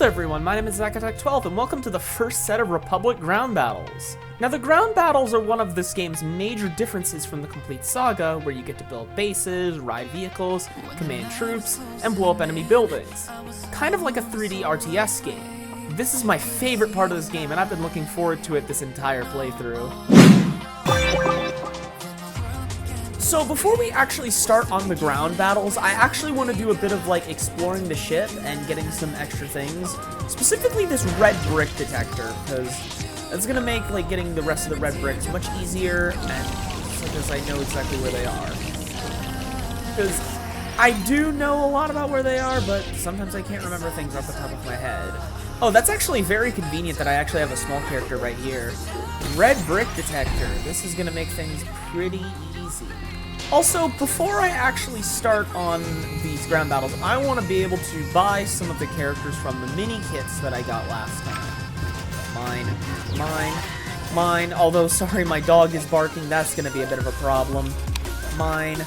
there everyone, my name is Zacatech12 and welcome to the first set of Republic ground battles. Now the ground battles are one of this game's major differences from the complete saga, where you get to build bases, ride vehicles, command troops, and blow up enemy buildings. Kind of like a 3D RTS game. This is my favorite part of this game and I've been looking forward to it this entire playthrough. So before we actually start on the ground battles, I actually want to do a bit of like exploring the ship and getting some extra things. Specifically this red brick detector, because it's going to make like getting the rest of the red bricks much easier, and because I know exactly where they are. Because I do know a lot about where they are, but sometimes I can't remember things off the top of my head. Oh, that's actually very convenient that I actually have a small character right here. Red brick detector. This is going to make things pretty easy. Also, before I actually start on these ground battles, I want to be able to buy some of the characters from the mini kits that I got last time. Mine. Although, sorry, my dog is barking. That's going to be a bit of a problem. Mine.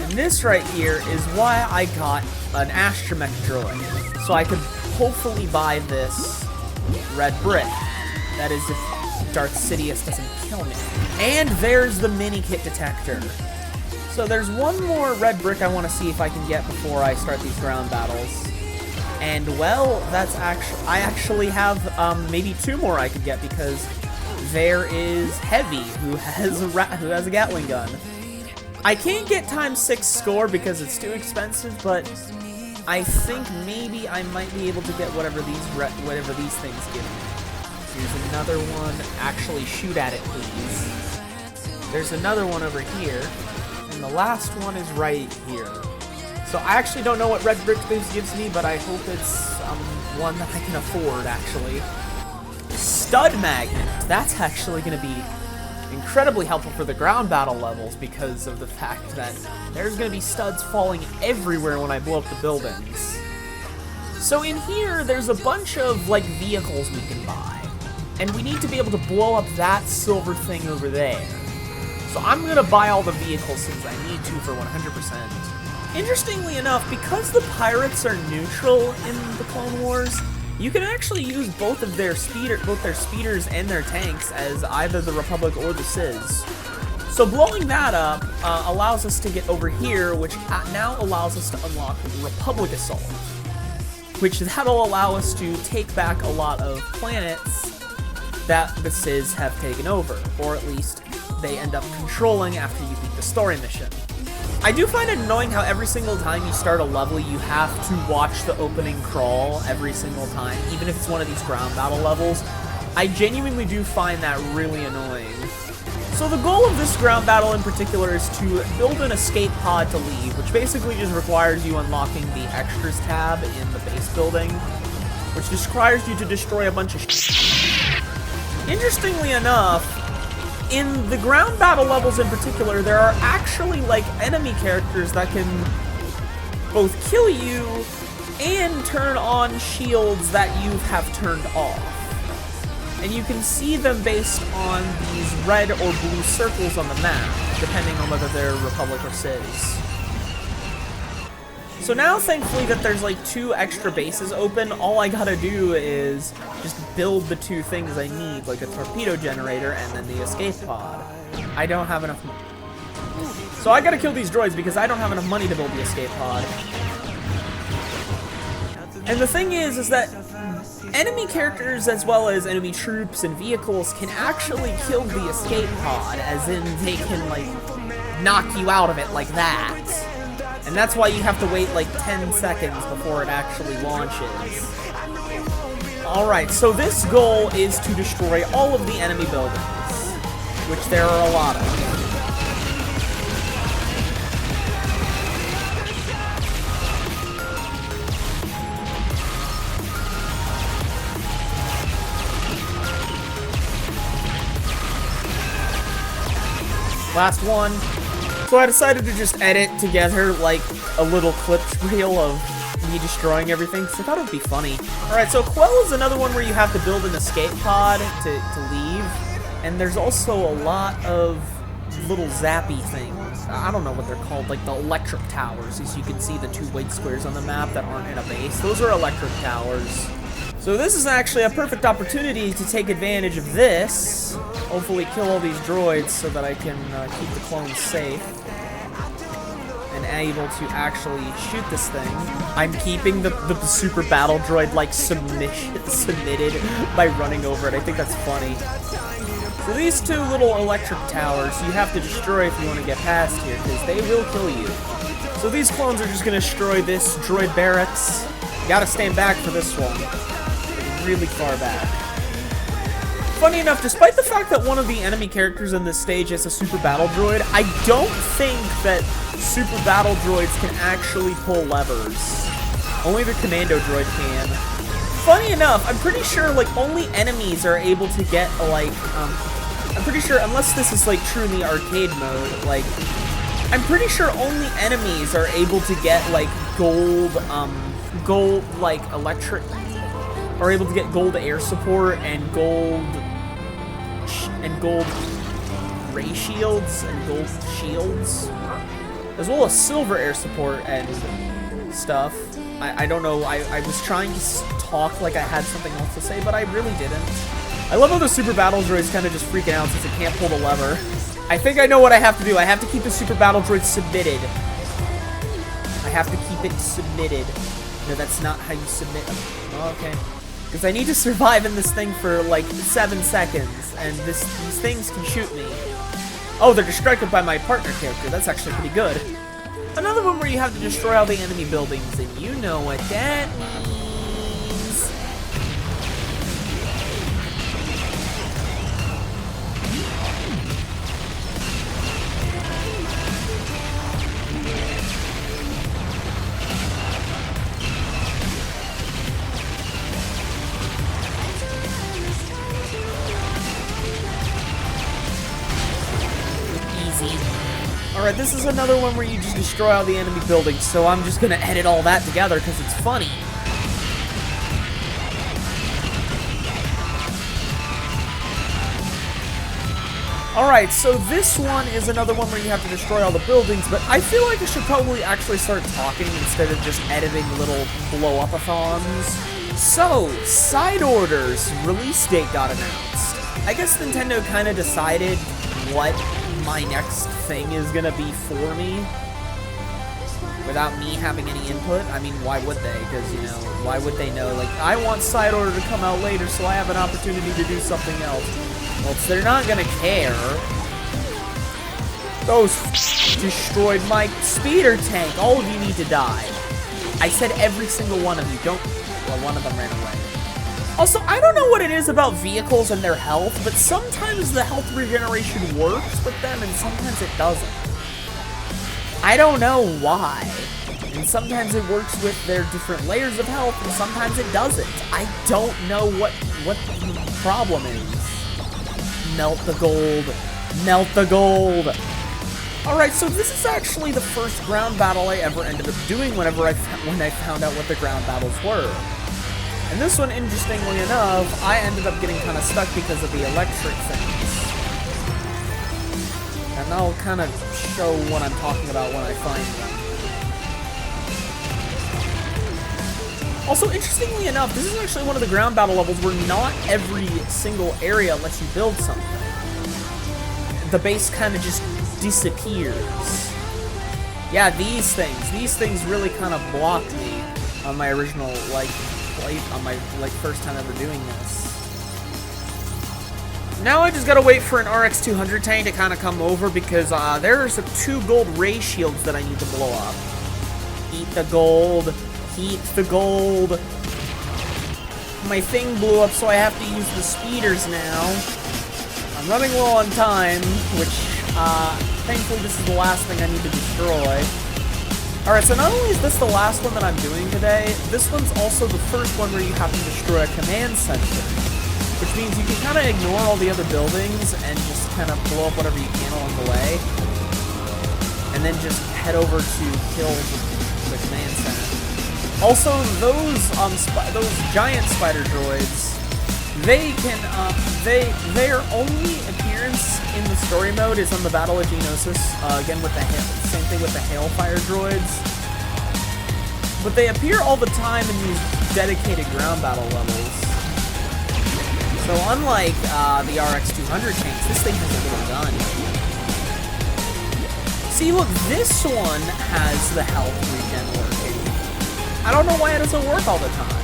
And this right here is why I got an astromech droid. So I could hopefully buy this red brick. That is if Darth Sidious doesn't kill me. And there's the mini kit detector. So there's one more red brick I want to see if I can get before I start these ground battles. And well, that's I actually have maybe two more I could get, because there is Heavy, who has a Gatling gun. I can't get ×6 score because it's too expensive, but I think maybe I might be able to get whatever these things give me. Here's another one. Actually, shoot at it, please. There's another one over here. And the last one is right here. So I actually don't know what red brick this gives me, but I hope it's one that I can afford, actually. Stud magnet. That's actually going to be incredibly helpful for the ground battle levels, because of the fact that there's going to be studs falling everywhere when I blow up the buildings. So in here, there's a bunch of like vehicles we can buy. And we need to be able to blow up that silver thing over there. So I'm going to buy all the vehicles since I need to for 100%. Interestingly enough, because the pirates are neutral in the Clone Wars, you can actually use both their speeders and their tanks as either the Republic or the Sis. So blowing that up allows us to get over here, which now allows us to unlock the Republic Assault. Which that'll allow us to take back a lot of planets that the Sis have taken over, or at least they end up controlling after you beat the story mission. I do find it annoying how every single time you start a level, you have to watch the opening crawl every single time, even if it's one of these ground battle levels. I genuinely do find that really annoying. So the goal of this ground battle in particular is to build an escape pod to leave, which basically just requires you unlocking the extras tab in the base building, which requires you to destroy a bunch of Interestingly enough, in the ground battle levels in particular, there are actually like enemy characters that can both kill you and turn on shields that you have turned off. And you can see them based on these red or blue circles on the map, depending on whether they're Republic or Sis. So now, thankfully, that there's like 2 extra bases open, all I gotta do is just build the 2 things I need, like a torpedo generator and then the escape pod. I don't have enough money. So I gotta kill these droids because I don't have enough money to build the escape pod. And the thing is that enemy characters as well as enemy troops and vehicles can actually kill the escape pod, as in they can like knock you out of it like that. And that's why you have to wait like 10 seconds before it actually launches. Alright, so this goal is to destroy all of the enemy buildings, which there are a lot of. Last one. So I decided to just edit together like a little clip reel of me destroying everything, because I thought it would be funny. Alright, so Quell is another one where you have to build an escape pod to leave, and there's also a lot of little zappy things. I don't know what they're called, like the electric towers. As you can see, the 2 white squares on the map that aren't in a base. Those are electric towers. So this is actually a perfect opportunity to take advantage of this. Hopefully kill all these droids so that I can keep the clones safe. And able to actually shoot this thing. I'm keeping the super battle droid like submitted by running over it. I think that's funny. So these 2 little electric towers you have to destroy if you want to get past here, because they will kill you. So these clones are just going to destroy this droid barracks. You gotta stand back for this one. Really far back. Funny enough, despite the fact that one of the enemy characters in this stage is a super battle droid, I don't think that super battle droids can actually pull levers. Only the commando droid can. Funny enough, I'm pretty sure like only enemies are able to get like I'm pretty sure, unless this is like true in the arcade mode, like I'm pretty sure only enemies are able to get like gold like electric, are able to get gold air support and gold ray shields and gold shields, as well as silver air support and stuff. I don't know, I was trying to talk like I had something else to say, but I really didn't. I love how the super battle droid's kind of just freaking out since it can't pull the lever. I think I know what I have to do. I have to keep the super battle droid submitted. I have to keep it submitted. No, that's not how you submit. Oh, okay. Because I need to survive in this thing for like 7 seconds, and these things can shoot me. Oh, they're distracted by my partner character. That's actually pretty good. Another one where you have to destroy all the enemy buildings, and you know what that means. Alright, this is another one where you just destroy all the enemy buildings, so I'm just gonna edit all that together because it's funny. Alright, so this one is another one where you have to destroy all the buildings, but I feel like I should probably actually start talking instead of just editing little blow-up-a-thons. So, Side Order's release date got announced. I guess Nintendo kind of decided what my next thing is gonna be for me without me having any input. I mean, why would they? Because, you know, why would they know? Like, I want Side Order to come out later so I have an opportunity to do something else. Well, they're not gonna care. Those destroyed my speeder tank. All of you need to die. I said every single one of you. Don't. Well, one of them ran away. Also, I don't know what it is about vehicles and their health, but sometimes the health regeneration works with them and sometimes it doesn't. I don't know why. And sometimes it works with their different layers of health and sometimes it doesn't. I don't know what the problem is. Melt the gold. Melt the gold. Alright, so this is actually the first ground battle I ever ended up doing when I found out what the ground battles were. And this one, interestingly enough, I ended up getting kind of stuck because of the electric things. And I'll kind of show what I'm talking about when I find them. Also, interestingly enough, this is actually one of the ground battle levels where not every single area lets you build something. The base kind of just disappears. Yeah, these things really kind of blocked me on my original, on my first time ever doing this. Now I just gotta wait for an RX-200 tank to kind of come over because there are some 2 gold ray shields that I need to blow up. Eat the gold. Eat the gold. My thing blew up, so I have to use the speeders now. I'm running low on time, which thankfully this is the last thing I need to destroy. Alright, so not only is this the last one that I'm doing today, this one's also the first one where you have to destroy a command center. Which means you can kind of ignore all the other buildings and just kind of blow up whatever you can along the way. And then just head over to kill the command center. Also, those giant spider droids, they can, their only appearance in the story mode is on the Battle of Geonosis, again with the same thing with the Hailfire droids. But they appear all the time in these dedicated ground battle levels. So unlike the RX-200 tanks, this thing has a little gun. See, look, this one has the health regen working. I don't know why it doesn't work all the time.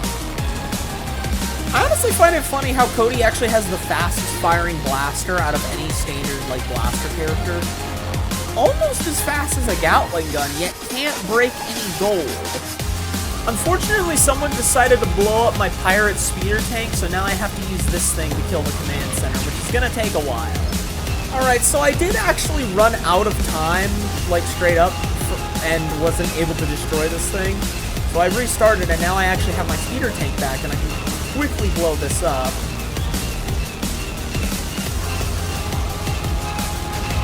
I honestly find it funny how Cody actually has the fastest firing blaster out of any standard, like, blaster character. Almost as fast as a Gatling gun, yet can't break any gold. Unfortunately, someone decided to blow up my pirate speeder tank, so now I have to use this thing to kill the command center, which is gonna take a while. Alright, so I did actually run out of time, like, straight up, and wasn't able to destroy this thing. So I restarted, and now I actually have my speeder tank back, and I can quickly blow this up.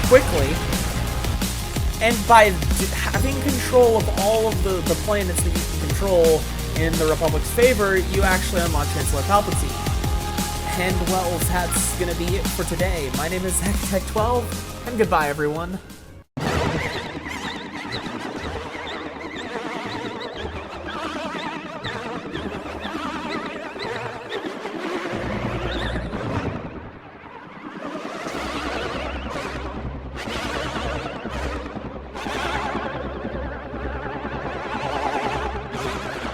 Quickly. And by having control of all of the planets that you can control in the Republic's favor, you actually unlock Chancellor Palpatine. And, well, that's gonna be it for today. My name is ZachTech12, and goodbye, everyone.